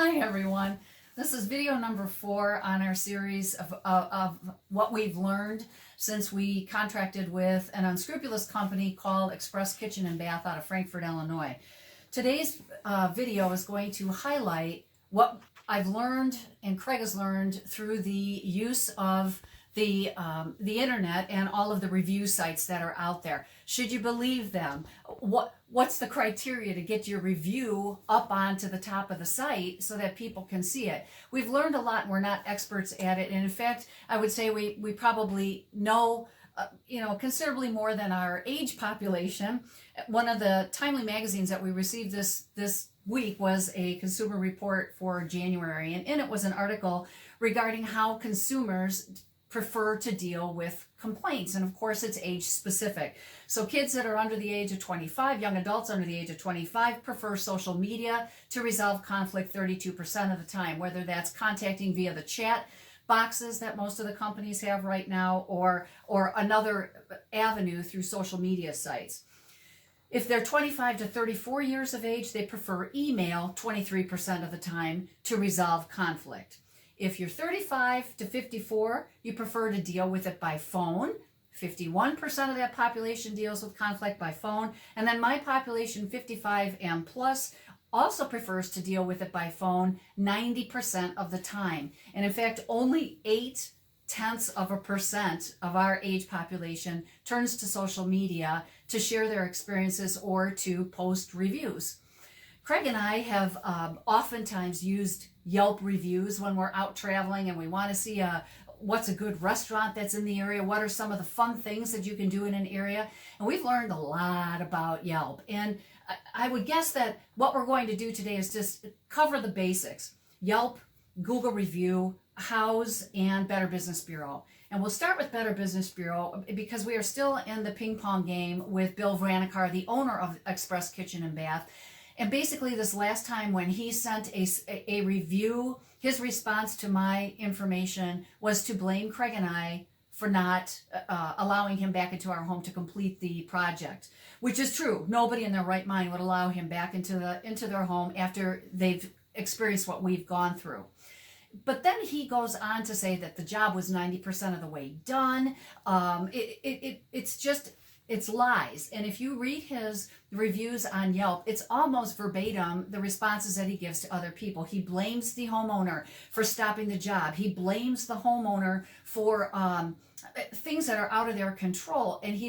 Hi everyone. This is video number 4 on our series of what we've learned since we contracted with an unscrupulous company called Express Kitchen and Bath out of Frankfort, Illinois. Today's video is going to highlight what I've learned and Craig has learned through the use of the internet and all of the review sites that are out there. Should you believe them? What's the criteria to get your review up onto the top of the site so that people can see it? We've learned a lot and we're not experts at it. And in fact, I would say we probably know considerably more than our age population. One of the timely magazines that we received this week was a consumer report for January, and in it was an article regarding how consumers prefer to deal with complaints, and of course it's age specific. So kids that are under the age of 25, young adults under the age of 25, prefer social media to resolve conflict 32% of the time, whether that's contacting via the chat boxes that most of the companies have right now, or another avenue through social media sites. If they're 25 to 34 years of age, they prefer email 23% of the time to resolve conflict. If you're 35 to 54, you prefer to deal with it by phone. 51% of that population deals with conflict by phone. And then my population, 55 and plus, also prefers to deal with it by phone 90% of the time. And in fact, only 0.8% of our age population turns to social media to share their experiences or to post reviews. Craig and I have oftentimes used Yelp reviews when we're out traveling and we want to see what's a good restaurant that's in the area, what are some of the fun things that you can do in an area. And we've learned a lot about Yelp. And I would guess that what we're going to do today is just cover the basics. Yelp, Google Review, Houzz, and Better Business Bureau. And we'll start with Better Business Bureau because we are still in the ping pong game with Bill Vranikar, the owner of Express Kitchen and Bath. And basically this last time when he sent a review, his response to my information was to blame Craig and I for not allowing him back into our home to complete the project, which is true. Nobody in their right mind would allow him back into their home after they've experienced what we've gone through. But then he goes on to say that the job was 90% of the way done. It's lies. And if you read his reviews on Yelp, it's almost verbatim the responses that he gives to other people. He blames the homeowner for stopping the job. He blames the homeowner for things that are out of their control. And he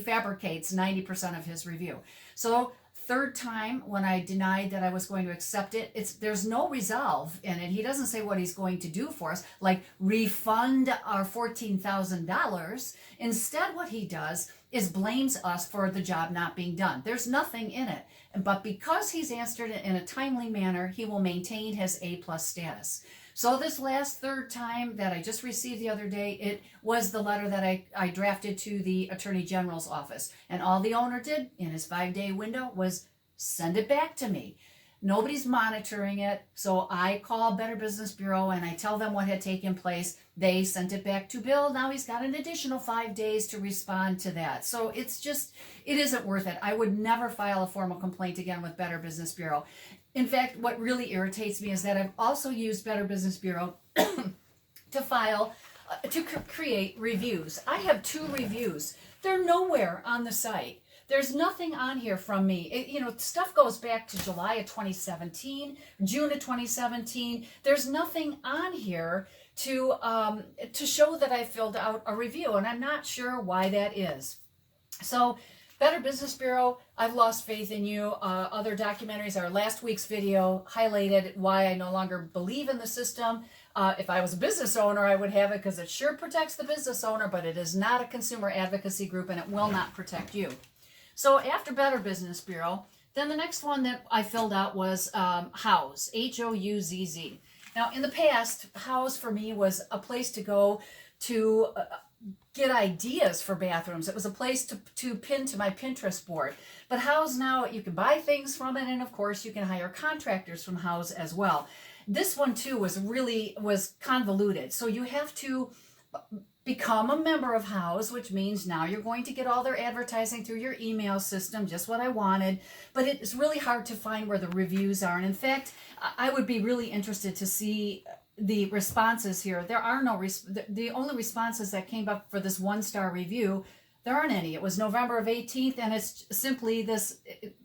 fabricates 90% of his review. So third time when I denied that I was going to accept it, there's no resolve in it. He doesn't say what he's going to do for us, like refund our $14,000. Instead, what he does is blames us for the job not being done. There's nothing in it. But because he's answered it in a timely manner, he will maintain his A+ status. So this last third time that I just received the other day, it was the letter that I drafted to the Attorney General's office. And all the owner did in his 5-day window was send it back to me. Nobody's monitoring it. So I call Better Business Bureau and I tell them what had taken place. They sent it back to Bill. Now he's got an additional 5 days to respond to that. So it isn't worth it. I would never file a formal complaint again with Better Business Bureau. In fact, what really irritates me is that I've also used Better Business Bureau to create reviews. I have 2 reviews. They're nowhere on the site. There's nothing on here from me. Stuff goes back to July of 2017, June of 2017. There's nothing on here to show that I filled out a review, and I'm not sure why that is. So Better Business Bureau, I've lost faith in you. Other documentaries, our last week's video highlighted why I no longer believe in the system. If I was a business owner, I would have it because it sure protects the business owner, but it is not a consumer advocacy group and it will not protect you. So after Better Business Bureau, then the next one that I filled out was Houzz, Houzz. Now in the past, Houzz for me was a place to go to get ideas for bathrooms. It was a place to pin to my Pinterest board. But Houzz now, you can buy things from it, and of course you can hire contractors from Houzz as well. This one too was convoluted. So you have to become a member of House, which means now you're going to get all their advertising through your email system, just what I wanted. But it's really hard to find where the reviews are. And in fact, I would be really interested to see the responses here. There are no, the only responses that came up for this 1-star review, there aren't any. It was November of 18th, and it's simply this,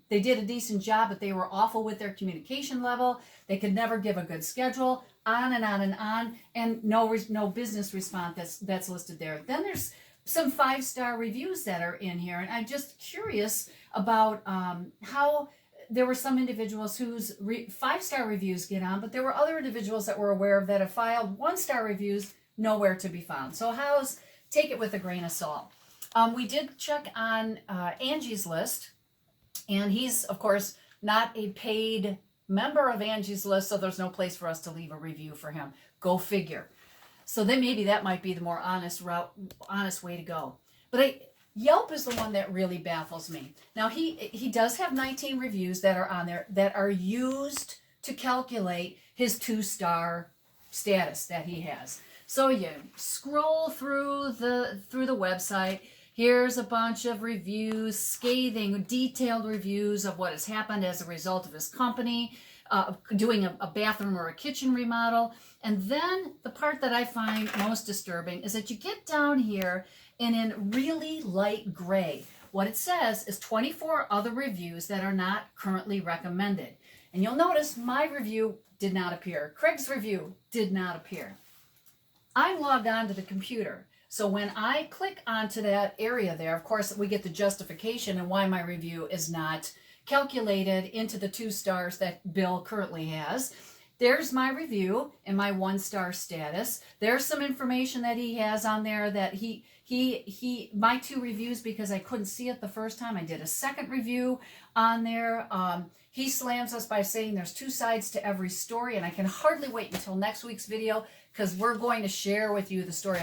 they did a decent job, but they were awful with their communication level. They could never give a good schedule, on and on and on, and no business response that's listed there. Then there's some 5-star reviews that are in here, and I'm just curious about how there were some individuals whose 5-star reviews get on, but there were other individuals that were aware of that have filed 1-star reviews, nowhere to be found. So House, take it with a grain of salt. We did check on Angie's List, and he's, of course, not a paid member of Angie's List, so there's no place for us to leave a review for him. Go figure. So then maybe that might be the more honest way to go. But Yelp is the one that really baffles me. Now, he does have 19 reviews that are on there that are used to calculate his 2-star status that he has. So you scroll through the website. Here's a bunch of reviews, scathing, detailed reviews of what has happened as a result of his company, doing a bathroom or a kitchen remodel. And then the part that I find most disturbing is that you get down here and in really light gray, what it says is 24 other reviews that are not currently recommended. And you'll notice my review did not appear. Craig's review did not appear. I'm logged on to the computer. So when I click onto that area there, of course, we get the justification and why my review is not calculated into the 2 stars that Bill currently has. There's my review and my 1-star status. There's some information that he has on there that my 2 reviews, because I couldn't see it the first time, I did a second review on there. He slams us by saying there's 2 sides to every story, and I can hardly wait until next week's video, because we're going to share with you the story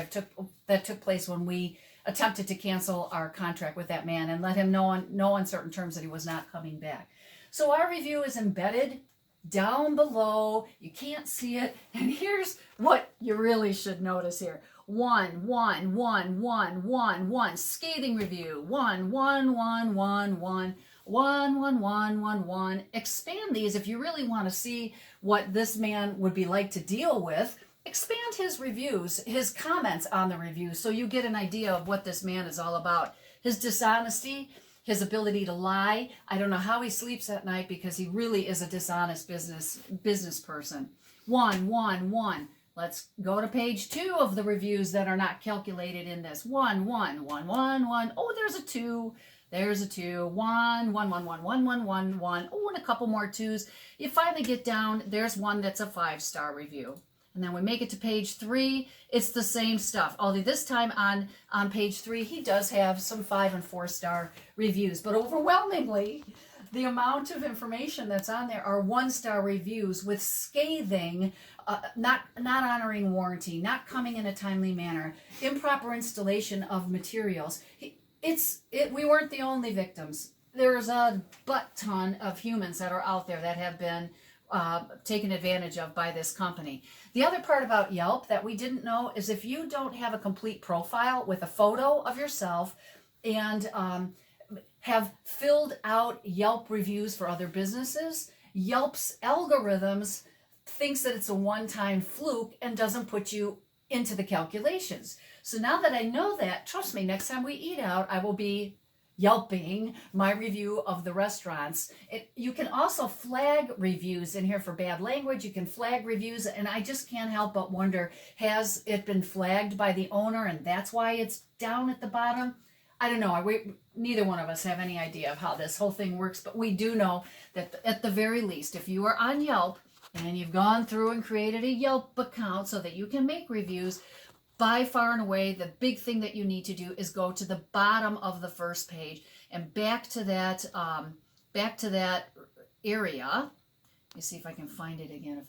that took place when we attempted to cancel our contract with that man and let him know on no uncertain terms that he was not coming back. So our review is embedded down below. You can't see it. And here's what you really should notice here. 1, scathing review. 1. Expand these if you really want to see what this man would be like to deal with. Expand his reviews, his comments on the reviews, so you get an idea of what this man is all about. His dishonesty, his ability to lie. I don't know how he sleeps at night, because he really is a dishonest business person. 1. Let's go to page 2 of the reviews that are not calculated in this. 1. Oh, there's a 2. There's a 2. 1. Oh, and a couple more 2s. You finally get down. There's one that's a 5-star review. And then we make it to page 3. It's the same stuff. Although this time on page 3, he does have some 5- and 4-star reviews. But overwhelmingly, the amount of information that's on there are 1-star reviews with scathing, not honoring warranty, not coming in a timely manner, improper installation of materials. We weren't the only victims. There's a butt-ton of humans that are out there that have been taken advantage of by this company. The other part about Yelp that we didn't know is if you don't have a complete profile with a photo of yourself and have filled out Yelp reviews for other businesses, Yelp's algorithms thinks that it's a one-time fluke and doesn't put you into the calculations. So now that I know that, trust me, next time we eat out, I will be Yelping my review of the restaurants. You can also flag reviews in here for bad language. You can flag reviews, and I just can't help but wonder, has it been flagged by the owner and that's why it's down at the bottom? I don't know. Neither one of us have any idea of how this whole thing works, but we do know that at the very least, if you are on Yelp and you've gone through and created a Yelp account so that you can make reviews, by far and away, the big thing that you need to do is go to the bottom of the first page and back to that area. Let me see if I can find it again.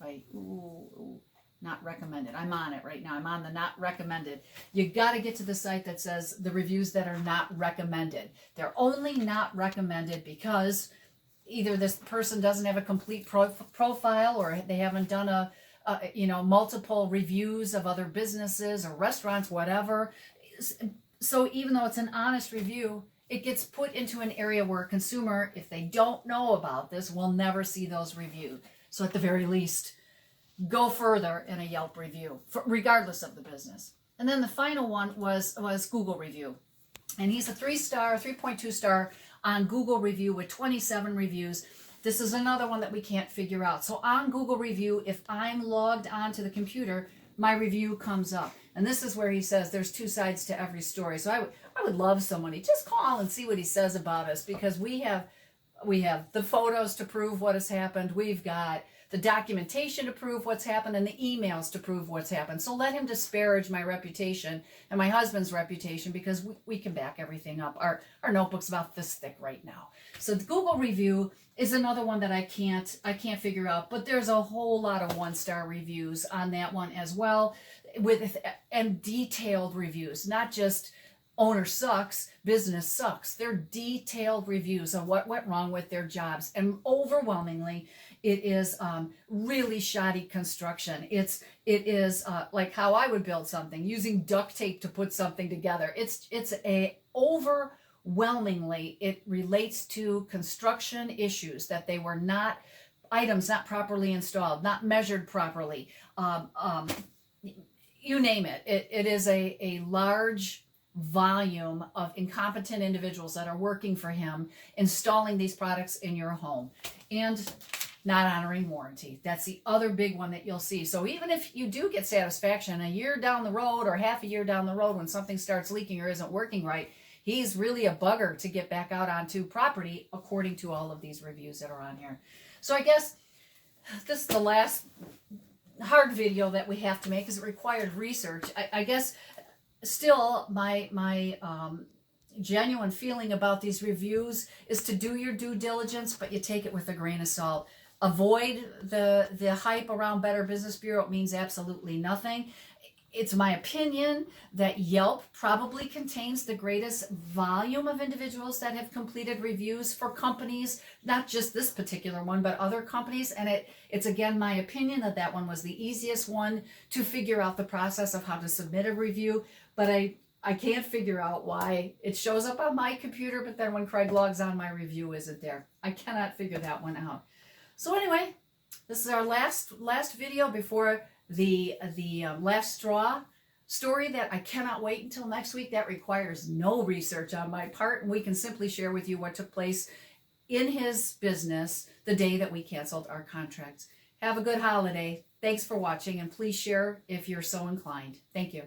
Not recommended. I'm on it right now. I'm on the not recommended. You got to get to the site that says the reviews that are not recommended. They're only not recommended because either this person doesn't have a complete profile, or they haven't done a multiple reviews of other businesses or restaurants, whatever. So even though it's an honest review, it gets put into an area where a consumer, if they don't know about this, will never see those reviews. So at the very least, go further in a Yelp review, regardless of the business. And then the final one was Google review. And he's a 3-star, 3.2 star on Google review with 27 reviews. This is another one that we can't figure out. So on Google review, if I'm logged onto the computer, my review comes up. And this is where he says there's 2 sides to every story. So I would love somebody just call and see what he says about us, because we have the photos to prove what has happened. We've got the documentation to prove what's happened and the emails to prove what's happened. So let him disparage my reputation and my husband's reputation, because we can back everything up. Our notebook's about this thick right now. So the Google review is another one that I can't figure out, but there's a whole lot of 1-star reviews on that one as well, and detailed reviews, not just owner sucks, business sucks. They're detailed reviews of what went wrong with their jobs. And overwhelmingly, it is really shoddy construction. It is like how I would build something, using duct tape to put something together. Overwhelmingly, it relates to construction issues, that they were items not properly installed, not measured properly. You name it. It is a large volume of incompetent individuals that are working for him, installing these products in your home, and not honoring warranty. That's the other big one that you'll see. So even if you do get satisfaction a year down the road or half a year down the road, when something starts leaking or isn't working right, he's really a bugger to get back out onto property, according to all of these reviews that are on here. So I guess this is the last hard video that we have to make, because it required research. I guess still my genuine feeling about these reviews is to do your due diligence, but you take it with a grain of salt. Avoid the hype around Better Business Bureau. It means absolutely nothing. It's my opinion that Yelp probably contains the greatest volume of individuals that have completed reviews for companies, not just this particular one, but other companies. And it's again my opinion that one was the easiest one to figure out the process of how to submit a review. But I can't figure out why it shows up on my computer, but then when Craig logs on, my review isn't there. I cannot figure that one out. So anyway, this is our last video before the last straw story that I cannot wait until next week. That requires no research on my part, and we can simply share with you what took place in his business the day that we canceled our contracts. Have a good holiday. Thanks for watching, and please share if you're so inclined. Thank you.